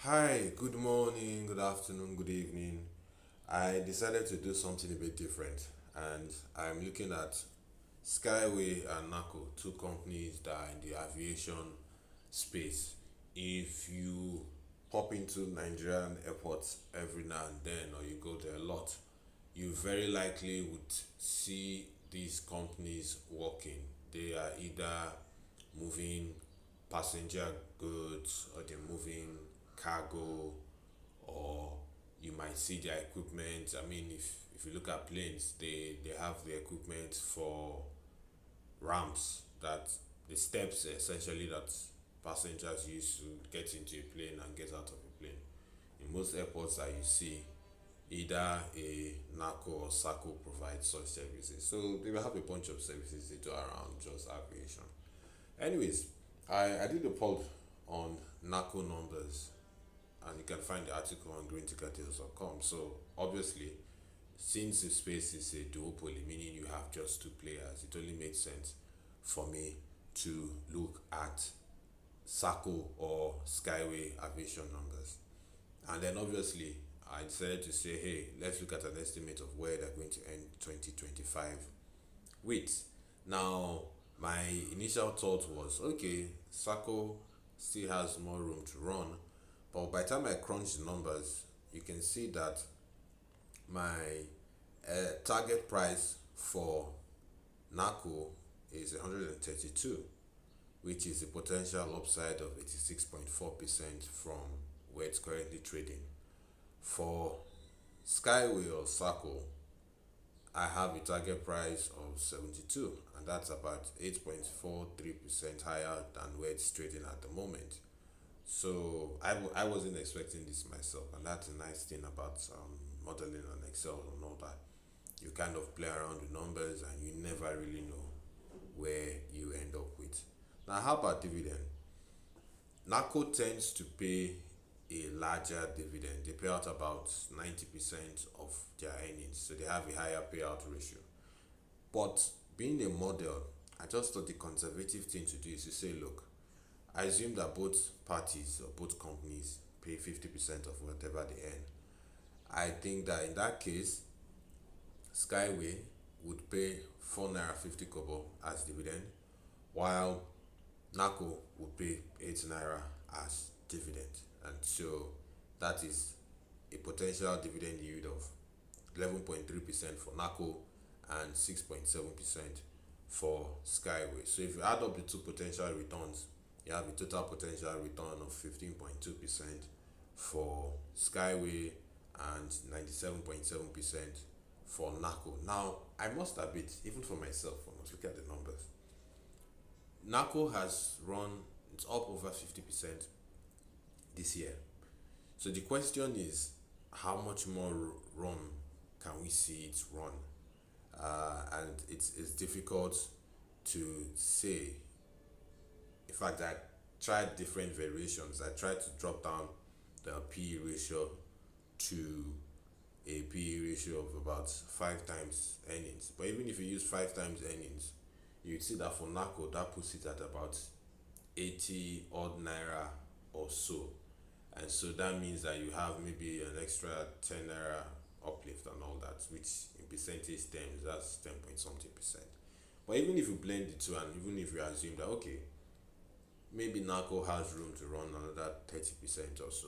Hi, good morning, good afternoon, good evening. I decided to do something a bit different, and I'm looking at Skyway and NAHCO, two companies that are in the aviation space. If you pop into Nigerian airports every now and then, or you go there a lot, you very likely would see these companies working. They are either moving passenger goods, or they're moving cargo, or you might see their equipment. I mean, if you look at planes, they have the equipment for ramps, that the steps essentially that passengers use to get into a plane and get out of a plane. In most airports that you see, either a NACO or SACO provides such services. So they will have a bunch of services they do around just aviation. Anyways, I did a poll on NACO numbers, and you can find the article on greentickettales.com. So obviously, since the space is a duopoly, meaning you have just two players, it only made sense for me to look at SACO or Skyway aviation numbers. And then obviously, I decided to say, hey, let's look at an estimate of where they're going to end 2025 with. Now, my initial thought was, okay, SACO still has more room to run, but by the time I crunch the numbers, you can see that my target price for NACO is 132, which is a potential upside of 86.4% from where it's currently trading. For Skyway or SACO, I have a target price of 72, and that's about 8.43% higher than where it's trading at the moment. So I wasn't expecting this myself, and that's a nice thing about modeling on Excel and all that. You kind of play around with numbers and you never really know where you end up with. Now, how about dividend? NACO tends to pay a larger dividend. They pay out about 90% of their earnings, so they have a higher payout ratio. But being a model, I just thought the conservative thing to do is to say, look, I assume that both parties or both companies pay 50% of whatever they earn. I think that in that case, Skyway would pay 4 naira 50 kobo as dividend, while NACO would pay 8 naira as dividend. And so that is a potential dividend yield of 11.3% for NACO and 6.7% for Skyway. So if you add up the two potential returns, you have a total potential return of 15.2% for Skyway and 97.7% for NACO. Now, I must admit, even for myself, I must look at the numbers. NACO has run, it's up over 50% this year. So the question is, how much more run can we see it run? And it's difficult to say. In fact, I tried different variations. I tried to drop down the PE ratio to a PE ratio of about 5 times earnings. But even if you use 5 times earnings, you'd see that for NACO, that puts it at about 80 odd naira or so. And so that means that you have maybe an extra 10 naira uplift and all that, which in percentage terms, that's 10 point something percent. But even if you blend the two, and even if you assume that, okay, maybe NACO has room to run another 30% or so,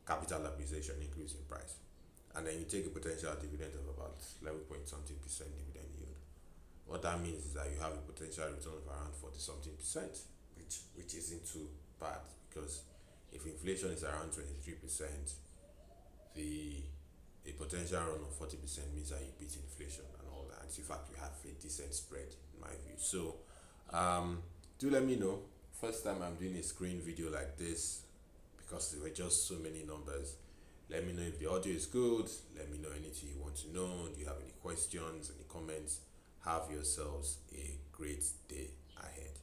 capital appreciation increase in price, and then you take a potential dividend of about 11 point something percent dividend yield, what that means is that you have a potential return of around 40 something percent, which isn't too bad, because if inflation is around 23%, the a potential run of 40% means that you beat inflation and all that. In fact, you have a decent spread in my view. So do let me know. First time I'm doing a screen video like this, because there were just so many numbers. Let me know if the audio is good. Let me know anything you want to know. Do you have any questions, any comments? Have yourselves a great day ahead.